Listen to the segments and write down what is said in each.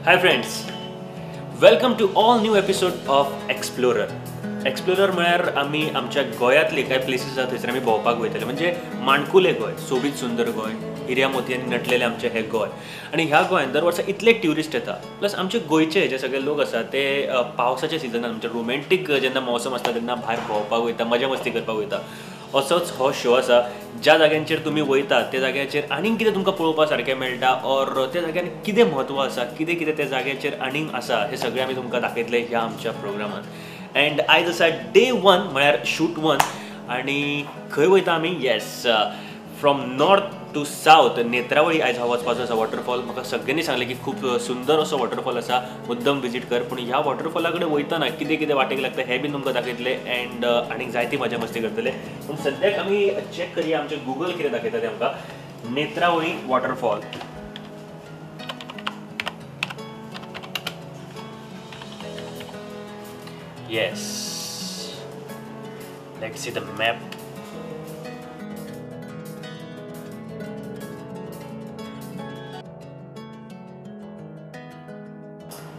High friends, welcome to all new episode of explorer. Explorer म्हळ्यार आमी आमच्या गोंयांतले कांय प्लेसीस आसा थंयसर आमी भोंवपाक वयतले. म्हणजे माणकुलें गोंय, सोबीत सुंदर गोंय, हिऱ्या मोतयांनी नटलेलें आमचें हें गोंय. आनी ह्या गोंयांत दर वर्सा इतले ट्युरिस्ट येता. प्लस आमचे गोंयचे जे सगळे लोक आसा ते पावसाच्या सिजनान म्हणजे रोमॅन्टीक जेन्ना मौसम आसता तेन्ना भायर भोंवपाक वयता, मजा मस्ती करपाक वयता. असोच हो शो आसा. ज्या जाग्यांचेर तुमी वयतात त्या जाग्यांचेर आनीक कितें तुमकां पळोवपा सारकें मेळटा, ऑर त्या जाग्यार कितें म्हत्व आसा, कितें कितें त्या जाग्याचेर आनीक आसा, हें सगळें आमी तुमकां दाखयतले ह्या आमच्या प्रोग्रामांत. अँड आयज आसा डे 1 म्हळ्यार शूट 1. आनी खंय वयता आमी? Yes, from north to south Netravali आयज हांव वचपाचो आसा वॉटरफॉल. म्हाका सगळ्यांनी सांगलें की खूब सुंदर असो वॉटरफॉल आसा, मुद्दम विजीट कर. पूण ह्या वॉटरफॉला कडेन वयतना कितें कितें वाटेक लागता हें बी तुमकां दाखयतले. अँड आनीक जायती मजा मस्ती करतले. पूण सद्याक आमी चॅक करया आमचे गुगल कितें दाखयता तें आमकां. Netravali waterfall. Yes, let's see the map.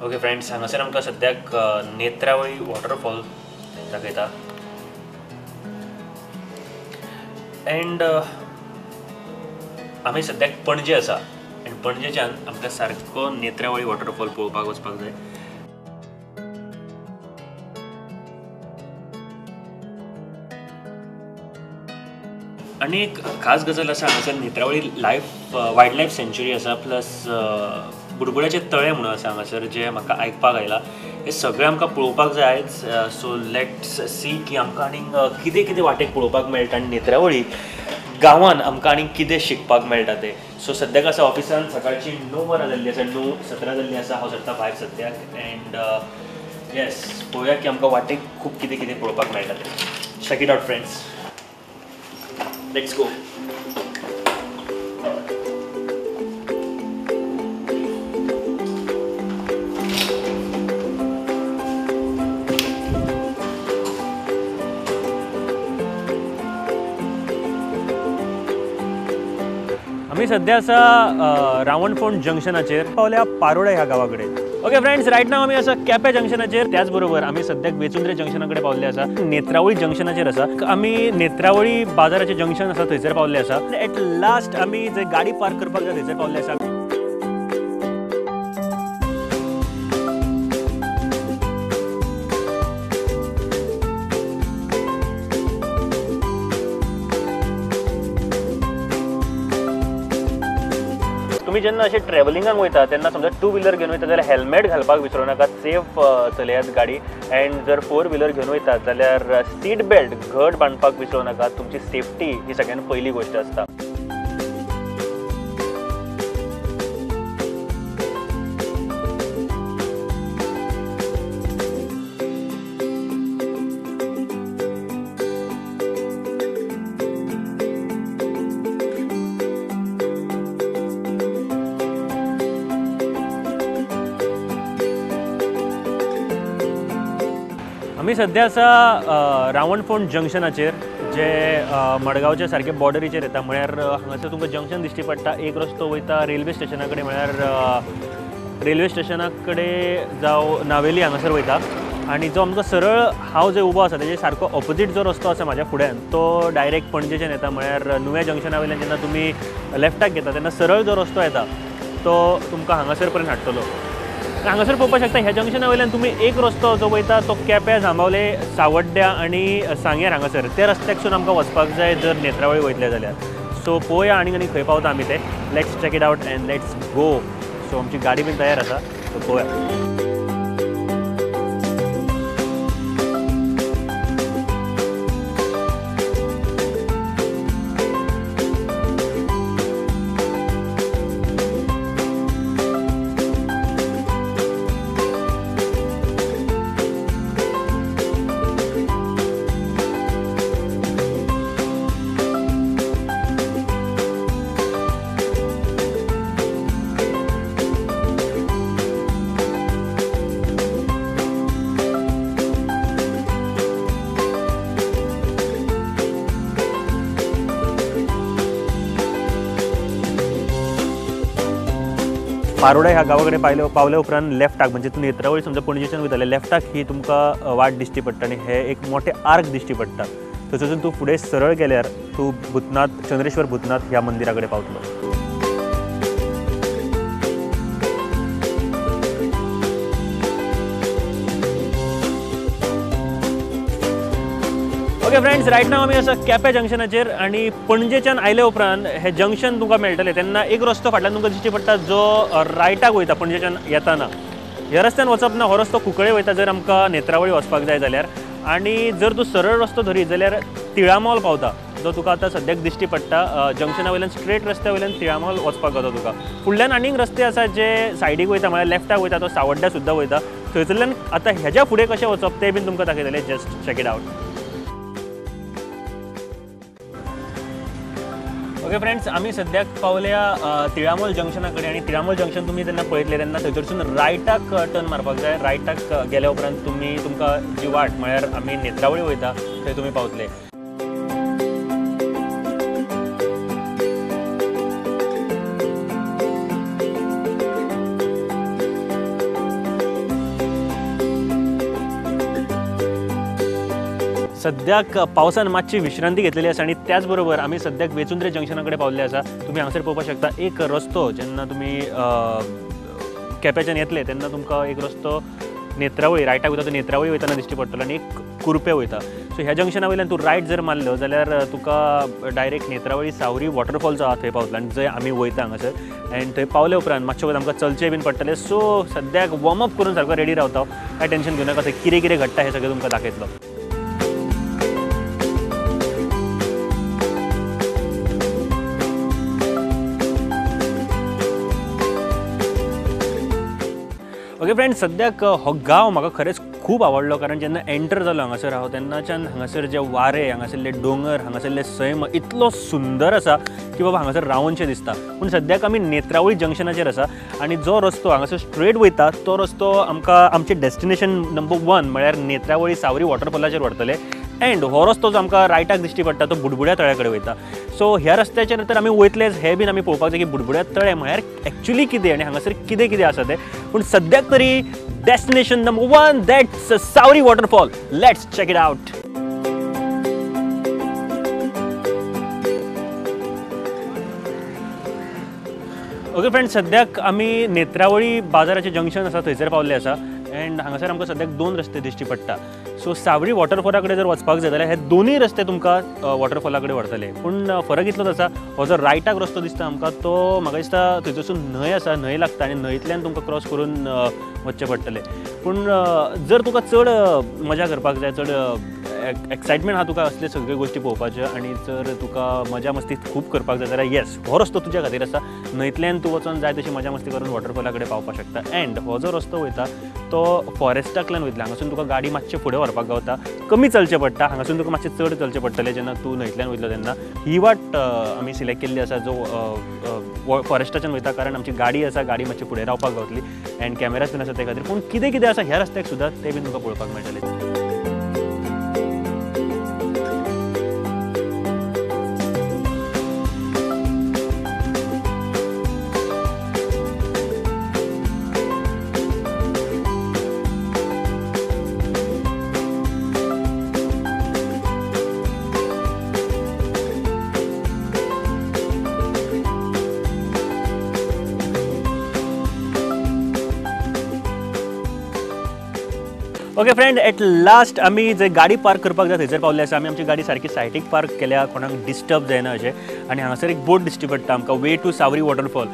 Okay friends, हांगासर आमकां सद्याक नेत्रावळी वॉटरफॉल दाखयता. अँड आमी सद्याक पणजे आसा. आनी पणजेच्यान आमकां सारको नेत्रावळी वॉटरफॉल पळोवपाक वचपाक जाय. आनी एक खास गजाल आसा हांगासर नेत्रावळी वायल्ड लायफ सँच्युरी आसा. प्लस बुडबुड्याचें तळें म्हणून आसा हांगासर, जें म्हाका आयकपाक आयलां. हें सगळें आमकां पळोवपाक जाय आयज. सो लेट्स सी की आमकां आनीक कितें कितें वाटेक पळोवपाक मेळटा आनी नेत्रावळी गांवांत आमकां आनीक कितें शिकपाक मेळटा तें. सो सद्याक आसा ऑफिसान, सकाळची 9 वरां जाल्ली आसा, 9:17 जाल्ली आसा. हांव सरता भायर सद्याक. अँड येस, पळोवया की आमकां वाटेक खूब कितें कितें पळोवपाक मेळटा तें. Check it out friends, let's go. आमी सद्या आसा रावणफोंड जंक्शनाचेर, पावल्या पारोळ्या ह्या गांवा कडेन. ओके फ्रेंड्स, रायट नाव आमी आसा केपें जंक्शनाचेर. त्याच बरोबर आमी सद्याक वेचुंद्रे जंक्शना कडेन पावल्ले आसा. नेत्रावळी जंक्शनाचेर आसा. आमी नेत्रावळी बाजाराचें जंक्शन आसा थंयसर पावल्ले आसा. एट लास्ट आमी जंय गाडी पार्क करपाक जाय थंयसर पावल्ले आसा. तुम्ही जेन्ना अशें ट्रॅव्हलिंगाक वयता तेन्ना समजा 2 व्हिलर घेवन वयता जाल्यार हेल्मेट घालपाक विसरूं नाका. सेफ चलयात गाडी. अँड जर 4 व्हिलर घेवन वयतात जाल्यार सीट बेल्ट घट बांदपाक विसरूं नाका. तुमची सेफ्टी ही सगळ्यान पयली गोश्ट आसता. आमी सद्या आसा रावणफोंड जंक्शनाचेर, जे मडगांवच्या सारके बॉर्डरीचेर येता. म्हळ्यार हांगासर तुमकां जंक्शन दिश्टी पडटा. एक रस्तो वयता रेल्वे स्टेशना कडेन, म्हळ्यार रेल्वे स्टेशना कडेन जावं नावेली हांगासर वयता. आनी जो आमकां सरळ हांव जंय उबो आसा तेजे सारको ऑपोजीट जो रस्तो आसा म्हाज्या फुड्यान, तो डायरेक्ट पणजेच्यान येता. म्हळ्यार नुव्या जंक्शना वयल्यान जेन्ना तुमी लेफ्टाक घेता तेन्ना सरळ जो रस्तो येता तो तुमकां हांगासर पर्यंत हाडटलो. हांगासर पळोवपाक शकता ह्या जंक्शना वयल्यान तुमी एक रस्तो जो वयता तो केप्यां, जांबावले, सावड्ड्या आनी सांग्यार हांगासर त्या रस्त्याकसून आमकां वचपाक जाय जर नेत्रावळी वयतले जाल्यार. सो पळोवया आनीक आनी खंय पावता आमी ते. Let's check it out and let's go. So आमची गाडी बीन तयार आसा, सो पळोवया. पारोडा ह्या गावाकडे पावल्या उपरांत लेफ्टाक म्हणजे तूं नेत्रावळी समजा पणजेच्यान वयतले लेफ्टाक ही तुमकां वाट दिश्टी पडटा आनी हे एक मोठे आर्क दिश्टी पडटा. थंयसून तूं फुडें सरळ गेल्यार तूं भूतनाथ चंद्रेश्वर भूतनाथ ह्या मंदिरा कडेन पावतलो. ओके फ्रेंड्स, रायट नाव आमी आसा केपें जंक्शनाचेर आनी पणजेच्यान आयले उपरांत हे जंक्शन तुमकां मेळटलें तेन्ना एक रस्तो फाटल्यान तुमकां दिश्टी पडटा जो रायटाक वयता पणजेच्यान येताना. ह्या रस्त्यान वचप ना, हो रस्तो कुंकळे वयता जर आमकां नेत्रावळी वचपाक जाय जाल्यार. आनी जर तूं सरळ रस्तो धरीत जाल्यार तिळामोल पावता जो तुका आतां सद्याक दिश्टी पडटा. जंक्शना वयल्यान स्ट्रेट रस्त्या वयल्यान तिळामोल वचपाक गावता तुका. फुडल्यान आनीक रस्ते आसा जे सायडीक वयता म्हळ्यार लेफ्टाक वयता तो सावड्ड्या सुद्दां वयता. थंयसरल्यान आतां हेज्या फुडें कशें वचप तें बीन तुमकां दाखयतलें. Just check it out. Okay friends, आमी सद्याक पावल्या तिळामोल जंक्शना कडेन आनी तिळामोल जंक्शन तुमी जेन्ना पळयतले तेन्ना थंयसरसून रायटाक टर्न मारपाक जाय. रायटाक गेल्या उपरांत तुमकां जी वाट म्हळ्यार आमी नेत्रावळी वयता थंय तुमी पावतले. सद्याक पावसान मातशी विश्रांती घेतलेली आसा आनी त्याच बरोबर आमी सद्याक वेचुंद्रे जंक्शना कडेन पावल्ले आसा. तुमी हांगासर पळोवपाक शकता एक रस्तो जेन्ना तुमी केपेंच्यान येतले तेन्ना तुमकां एक रस्तो नेत्रावळी रायटाक वयता तो नेत्रावळी वयताना दिश्टी पडटलो आनी एक कुरपें वयता. सो ह्या जंक्शना वयल्यान तूं रायट जर मारलो जाल्यार तुका डायरेक्ट नेत्रावळी सावरी वॉटरफॉल जो आसा थंय पावतलो आनी जंय आमी वयता हांगासर. आनी थंय पावले उपरांत मातशें वगत आमकां चलचें बीन पडटलें. सो सद्याक वॉर्म अप करून सारको रेडी रावता. कांय टेन्शन घेवनाका, थंय कितें कितें घडटा हें सगळें तुमकां दाखयतलो. ओके फ्रेंड्स, सद्याक हो गांव म्हाका खरेंच खूब आवडलो कारण जेन्ना एंटर जालो हांगासर हांव तेन्नाच्यान हांगासर जे वारे, हांगासरले दोंगर, हांगासरले सैम इतलो सुंदर आसा की बाबा हांगासर रावनशें दिसता. पूण सद्याक आमी नेत्रावळी जंक्शनाचेर आसा आनी जो रस्तो हांगासर स्ट्रेट वयता तो रस्तो आमकां आमचें डेस्टिनेशन नंबर 1 म्हळ्यार नेत्रावळी सावरी वॉटरफॉलाचेर व्हरतले. एंड हो रस्तो जो आमकां रायटाक दिश्टी पडटा तो बुडबुड्या तळ्या कडेन वयता. सो ह्या रस्त्याचेर तर आमी वयतलेच हें बीन आमी पळोवपाक जाय की बुडबुड्या तळें म्हळ्यार एक्चुली कितें आनी हांगासर कितें कितें आसा तें. पूण सद्याक तरी destination number 1 that's Sawari waterfall. Let's check it out. Okay friends, सद्याक आमी नेत्रावळी बाजाराचें जंक्शन आसा थंयसर पावल्ले आसा. एंड हांगासर आमकां सद्याक 2 रस्ते दिश्टी पडटा. सो सावरी वॉटरफॉला कडेन जर वचपाक जाय जाल्यार हे दोनूय रस्ते तुमकां वॉटरफॉला कडेन व्हरतले. पूण फरक इतलोच आसा, हो जो रायटाक रस्तो दिसता आमकां तो म्हाका दिसता थंयसून न्हंय आसा, न्हंय लागता आनी न्हंयतल्यान तुमकां क्रॉस करून वचचें पडटलें. पूण जर तुका चड मजा करपाक जाय, चड एक्सायटमेंट आहा तुका असले सगळे गोश्टी पळोवपाच्यो आनी जर तुका मजा मस्ती खूब करपाक जाय जाल्यार येस हो रस्तो तुज्या खातीर आसा. न्हंयतल्यान तूं वचून जाय तशी मजा मस्ती करून वॉटरफॉला कडेन पावपाक शकता. एंड हो जो रस्तो वयता तो फॉरेस्टांतल्यान वयतले. हांगासून तुका गाडी मातशें फुडें व्हरपाक गावता, कमी चलचें पडटा. हांगासून तुका मातशें चड चलचें पडटलें जेन्ना तूं न्हंयतल्यान वयतलो तेन्ना. ही वाट आमी सिलेक्ट केल्ली आसा जो फॉरेस्टाच्यान वयता कारण आमची गाडी आसा, गाडी मातशी फुडें रावपाक गावतली एंड कॅमेराज बीन आसा ते खातीर. पूण कितें कितें आसा ह्या रस्त्याक सुद्दां तें बीन तुका पळोवपाक मेळटलें. ओके फ्रेंड, एट लास्ट आमी जंय गाडी पार्क करपाक जाय थंयसर पावल्ले आसा. आमी आमची गाडी सारकी सायडीक पार्क केल्या, कोणाक डिस्टर्ब जायना अशें. आनी हांगासर एक बोर्ड दिश्टी पडटा आमकां, वे टू सावरी वॉटरफॉल.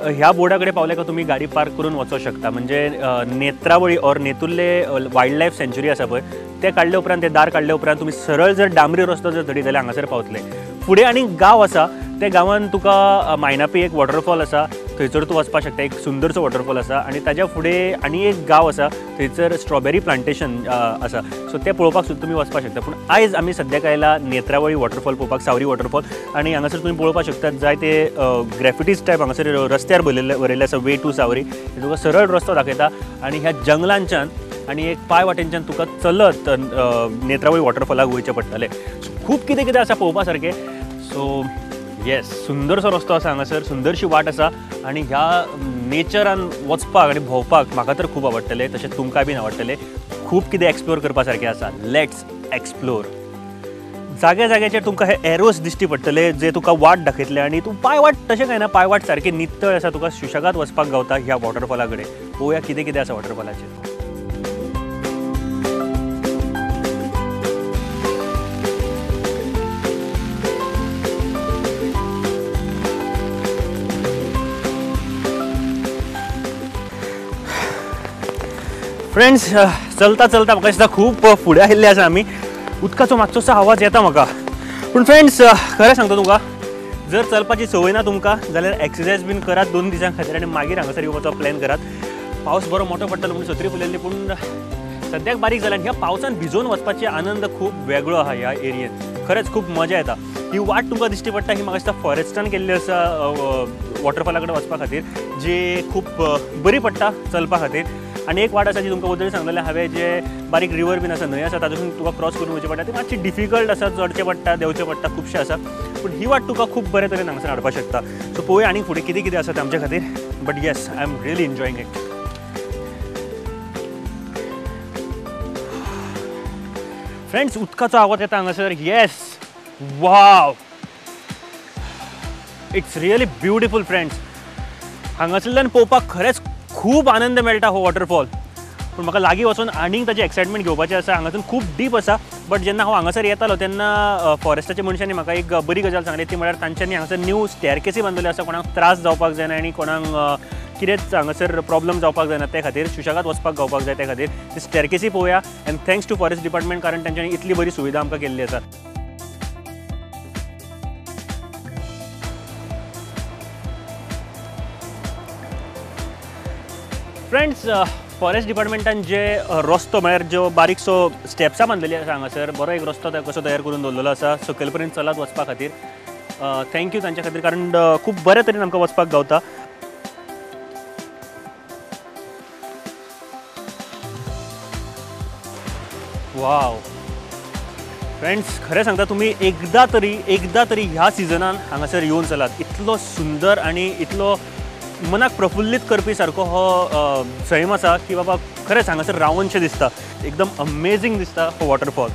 ह्या बोर्डा कडेन पावले का तुमी गाडी पार्क करून वचूंक शकता. म्हणजे नेत्रावळी ऑर नेतुर्ले वायल्ड लायफ सँच्युरी आसा पळय ते काडले उपरांत, ते दार काडले उपरांत तुमी सरळ जर डांबरी रस्तो जर धरीत जाल्यार हांगासर पावतले. फुडें आनीक गांव आसा, त्या गांवांत तुका मायनापी एक वॉटरफॉल आसा, थंयसर तूं वचपाक शकता. एक सुंदरसो वॉटरफॉल आसा आनी ताज्या फुडें आनी एक गांव आसा, थंयसर स्ट्रॉबेरी प्लांटेशन आसा. सो तें पळोवपाक सुद्दां तुमी वचपाक शकता. पूण आयज आमी सद्याक आयला नेत्रावळी वॉटरफॉल पळोवपाक, सावरी वॉटरफॉल. आनी हांगासर तुमी पळोवपाक शकतात जाय ते ग्रॅफिटीज टायप हांगासर रस्त्यार बरयल्ले आसा, वे टू सावरी. तुका सरळ रस्तो दाखयता आनी ह्या जंगलांच्यान आनी एक पांय वाटेनच्यान तुका चलत नेत्रावळी वॉटरफॉलाक वयचें पडटलें. खूब कितें कितें आसा पळोवपा सारकें. सो येस, सुंदरसो रस्तो आसा हांगासर, सुंदरशी वाट आसा. आनी ह्या नेचरान वचपाक आनी भोंवपाक म्हाका तर खूब आवडटलें, तशेंच तुमकां बीन आवडटलें. खूब कितें एक्सप्लोर करपा सारकें आसा. Let's explore. जाग्या जाग्याचेर तुमकां हे एरोस दिश्टी पडटले जे तुका वाट दाखयतले आनी तूं पांयवाट तशें काय ना, पांयवाट सारकें नितळ आसा, तुका सुशेगाद वचपाक गावता ह्या वॉटरफॉला कडेन. पळोवया कितें कितें आसा वॉटरफॉलाचेर. फ्रेंड्स, चलता चलता म्हाका दिसता खूब फुडें आयिल्ले आसा आमी. उदकाचो मातसोसो आवाज येता म्हाका. पूण फ्रेंड्स, खरें सांगता तुमकां, जर चलपाची संवय ना तुमकां जाल्यार एक्सरसायज बीन करात 2 दिसां खातीर आनी मागीर हांगासर येवपाचो प्लॅन करात. पावस बरो मोठो पडटलो म्हणून सत्री फुलयल्ली, पूण सद्याक बारीक जाला. ह्या पावसान भिजोवन वचपाची आनंद खूब वेगळो आहा ह्या एरियेंत. खरेंच खूब मजा येता. ही वाट तुमकां दिश्टी पडटा ही म्हाका दिसता फॉरेस्टान केल्ली आसा वॉटरफॉला कडेन वचपा खातीर, जी खूब बरी पडटा चलपा खातीर. आनी एक वाट आसा जी तुमकां वदळी सांगलेलें हांवें, जे बारीक रिवर बीन आसा, न्हंय आसा, तातूंत तुका क्रॉस करून वचचें पडटा. ती मातशी डिफिकल्ट आसा, चडचें पडटा, देंवचें पडटा, खुबशें आसा. पूण ही वाट तुका खूब बरे तरेन हांगासर हाडपाक शकता. सो पळोवया आनीक फुडें कितें कितें आसा तें आमचे खातीर. But yes, I am really enjoying it. Friends, उदकाचो आवाज येता हांगासर. Yes, wow, it's really beautiful. Friends, हांगासरल्यान पळोवपाक खरेंच खूब आनंद मेळटा हो वॉटरफॉल. पूण म्हाका लागीं वचून आनीक ताचें एक्सायटमेंट घेवपाचें आसा. हांगासून खूब डीप आसा. बट जेन्ना हांव हांगासर येतालो तेन्ना फॉरेस्टाच्या मनशांनी म्हाका एक बरी गजाल सांगली, ती म्हळ्यार तांच्यांनी हांगासर न्यू स्टेअरकेसी बांदलेल्यो आसा. कोणाक त्रास जावपाक जायना आनी कोणाक कितेंच हांगासर प्रॉब्लम जावपाक जायना ते खातीर, सुशेगाद वचपाक गावपाक जाय ते खातीर. ती स्टेअरकेसी पळोवया. And thanks to forest department, कारण तांच्यांनी इतली बरी सुविधा आमकां केल्ली आसा. फ्रेंड्स, फॉरेस्ट डिपार्टमेंटान जे रस्तो म्हळ्यार ज्यो बारीकसो स्टेप्सां बांदलेली आसा हांगासर, बरो एक रस्तो कसो तयार करून दवरलेलो आसा सकयल पर्यंत चलत वचपा खातीर. थँक्यू तांच्या खातीर, कारण खूब बरे तरेन आमकां वचपाक गावता. वाव फ्रेंड्स, खरें सांगता तुमी एकदा तरी ह्या सिजनान हांगासर येवन चलात. इतलो सुंदर आनी इतलो मनाक प्रफुल्लीत करपी सारको हो सैम आसा की बाबा खरेंच हांगासर रावनशें दिसता. एकदम अमेझींग दिसता हो वॉटरफॉल.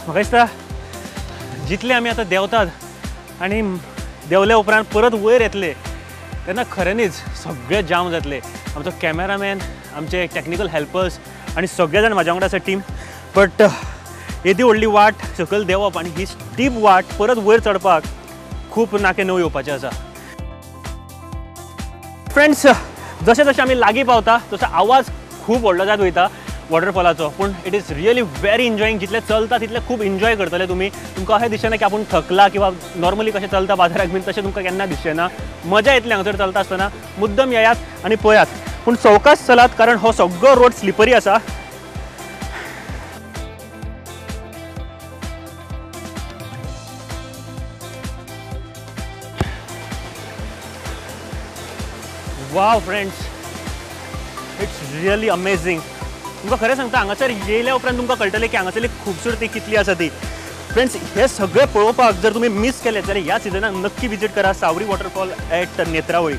म्हाका दिसता जितले आमी आतां देंवतात आनी देंवल्या उपरांत परत वयर येतले तेन्ना खऱ्यांनीच सगळे जाम जातले. आमचो कॅमेरामॅन, आमचे टॅक्निकल हेल्पर्स आनी सगळे जाण म्हाज्या वांगडा आसा टीम. बट येदी व्हडली वाट सकयल देंवप आनी ही स्टीप वाट परत वयर चडपाक खूब नाके नव येवपाचें आसा. फ्रेंड्स, जशें जशें आमी लागीं पावता तसो आवाज खूब व्हडलो जात वयता वॉटरफॉलाचो. पूण it is really very enjoying. जितले चलता तितले खूब एन्जॉय करतले तुमी. तुमकां अशें दिसचें ना की आपूण थकला किंवा नॉर्मली कशें चलता बाजाराक बीन, तशें तुमकां केन्ना दिसचें ना. मजा येतली हांगासर चलता आसतना. मुद्दम येयात आनी पळयात. पूण सावकाश चलात, कारण हो सगळो रोड स्लिपरी आसा. Wow friends, it's really amazing. तुमकां खरें सांगता हांगासर येयल्या उपरांत तुमकां कळटलें की हांगासरली खूबसूरती कितली आसा ती. फ्रेंड्स, हे सगळें पळोवपाक जर तुमी मिस केले जाल्यार ह्या सिजनाक नक्की विजीट करा सावरी वॉटरफॉल एट नेत्रावळी.